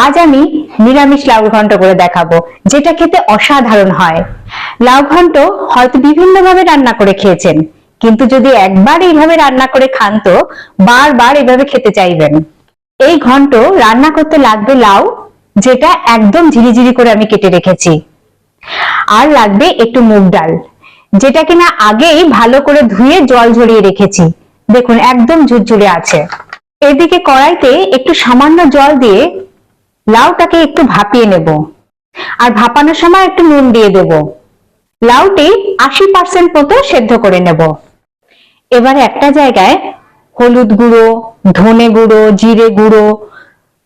আজ আমি নিরামিষ লাউ ঘন্ট করে দেখাবো, যেটা খেতে অসাধারণ হয়। লাউ ঘন্ট হয়তো বিভিন্ন ভাবে রান্না করে খেয়েছেন, কিন্তু যদি একবার এইভাবে রান্না করে খান তো বারবার এইভাবে খেতে চাইবেন। এই ঘন্ট রান্না করতে লাগবে লাউ, যেটা একদম ঝিরিঝিরি করে আমি কেটে রেখেছি, আর লাগবে একটু মুগ ডাল, যেটা কিনা আগেই ভালো করে ধুয়ে জল ঝরিয়ে রেখেছি। দেখুন একদম ঝুরঝুরে আছে। এদিকে কড়াইতে একটু সামান্য জল দিয়ে লাউটাকে একটু ভাপিয়ে নেব, আর ভাপানোর সময় একটু নুন দিয়ে দেব। লাউটি 80% মতো সেদ্ধ করে নেব। এবারে একটা জায়গায় হলুদ গুঁড়ো, ধনে গুঁড়ো, জিরে গুঁড়ো,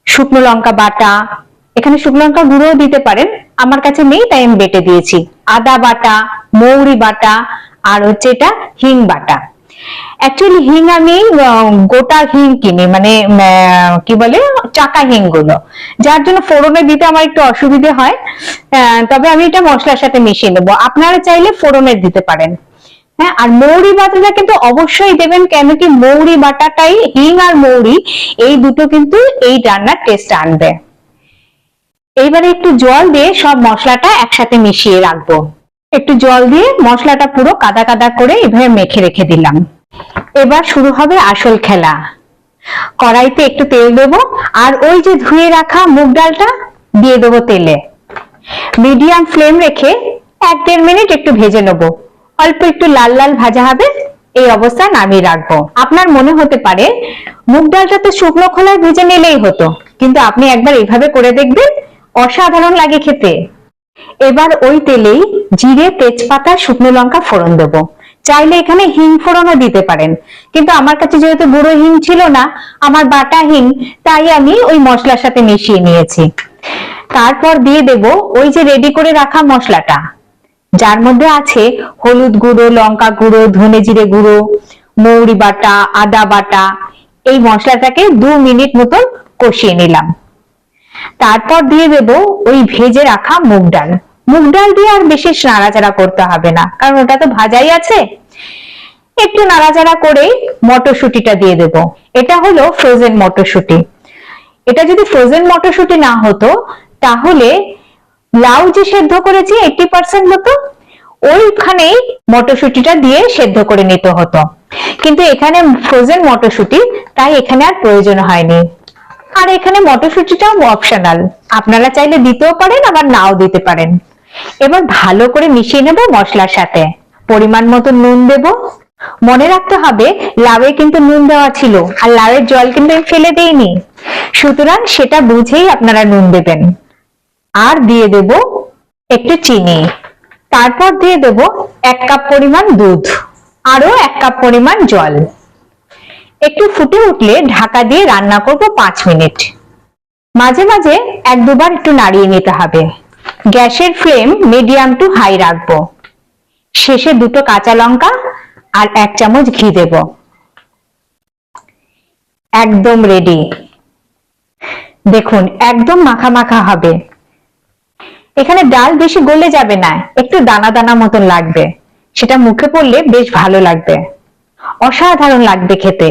শুকনো লঙ্কা বাটা, এখানে শুকনো লঙ্কা গুঁড়ো দিতে পারেন, আমার কাছে নেই তাই আমি বেটে দিয়েছি, আদা বাটা, মৌরি বাটা, আর হচ্ছে এটা হিং বাটা। অ্যাকচুয়ালি হিং আমি গোটা হিং কিনি, মানে কি বলে চাকা হিং গুলো, যার জন্য ফোড়নে দিতে আমার একটু অসুবিধে হয়। তবে আমি এটা মশলার সাথে মিশিয়ে নেবো, আপনারা চাইলে ফোড়নে দিতে পারেন। হ্যাঁ, আর মৌরি বাটাটা কিন্তু অবশ্যই দেবেন, কেন কি মৌরি বাটাটাই, হিং আর মৌরি এই দুটো কিন্তু এই রান্নার টেস্ট আনবে। এইবারে একটু জল দিয়ে সব মশলাটা একসাথে মিশিয়ে রাখবো। একটু জল দিয়ে মশলাটা পুরো কাদা কাদা করে এভাবে মেখে রেখে দিলাম। এবার শুরু হবে আসল খেলা। কড়াইতে একটু তেল দেবো, আর ওই যে ধুয়ে রাখা মুগ ডালটা দিয়ে দেবো তেলে। মিডিয়াম ফ্লেম রেখে 1-1.5 মিনিট একটু ভেজে নেবো, অল্প একটু লাল লাল ভাজা হবে, এই অবস্থায় নামিয়ে রাখবো। আপনার মনে হতে পারে মুগ ডালটা তো শুকনো খোলায় ভেজে নিলেই হতো, কিন্তু আপনি একবার এইভাবে করে দেখবেন, অসাধারণ লাগে খেতে। এবার ওই তেলেই জিরে, তেজপাতা, শুকনো লঙ্কা ফোড়ন দেবো। চাইলে এখানে হিং ফোড়নও দিতে পারেন, কিন্তু আমার কাছে যেহেতু গুঁড়ো হিং ছিল না, আমার বাটা হিং, তাই আমি ওই মশলার সাথে মিশিয়ে নিয়েছি। তারপর দিয়ে দেব ওই যে রেডি করে রাখা মশলাটা, যার মধ্যে আছে হলুদ গুঁড়ো, লঙ্কা গুঁড়ো, ধনে জিরে গুঁড়ো, মৌরি বাটা, আদা বাটা। এই মশলাটাকে 2 মিনিট মতন কষিয়ে নিলাম। তারপর দিয়ে দেব ওই ভেজে রাখা মুগ ডাল। মুগ ডাল দিয়ে আর বেশি নাড়াচাড়া করতে হবে না, কারণ ওটা তো ভাজাই আছে। একটু নাড়াচাড়া করে মটরশুঁটিটা দিয়ে দেব। এটা হলো ফ্রোজেন মটরশুঁটি। এটা যদি ফ্রোজেন মটরশুঁটি না হতো, তাহলে লাউ যে সেদ্ধ করেছি 80% মতো, ওইখানেই মটরশুঁটিটা দিয়ে সেদ্ধ করে নিতে হতো, কিন্তু এখানে ফ্রোজেন মটরশুঁটি, তাই এখানে আর প্রয়োজন হয়নি। আর এখানে মটরশুঁটিটাও অপশনাল, আপনারা চাইলে দিতেও পারেন, আবার নাও দিতে পারেন। এবার ভালো করে মিশিয়ে নেব মশলার সাথে। পরিমাণ মতো নুন দেব। মনে রাখতে হবে লাউয়ে কিন্তু নুন দেওয়া ছিল, আর লাউয়ের জল কিন্তু আমি ফেলে দেইনি, সুতরাং সেটা বুঝেই আপনারা নুন দেবেন। আর দিয়ে দেব একটু চিনি। তারপর দিয়ে দেব 1 কাপ পরিমাণ দুধ, আরো 1 কাপ পরিমাণ জল। একটু ফুটে উঠলে ঢাকা দিয়ে রান্না করব 5 মিনিট। মাঝে মাঝে 1-2 বার একটু নাড়িয়ে নিতে হবে। গ্যাসের ফ্লেম মিডিয়াম টু হাই রাখবো। শেষে 2টো কাঁচা লঙ্কা আর 1 চামচ ঘি দেব। একদম রেডি। দেখুন একদম মাখা মাখা হবে। এখানে ডাল বেশি গলে যাবে না, একটু দানা দানা মতন লাগবে, সেটা মুখে পড়লে বেশ ভালো লাগবে, অসাধারণ লাগবে খেতে।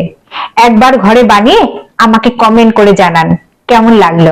একবার ঘরে বানিয়ে আমাকে কমেন্ট করে জানান কেমন লাগলো।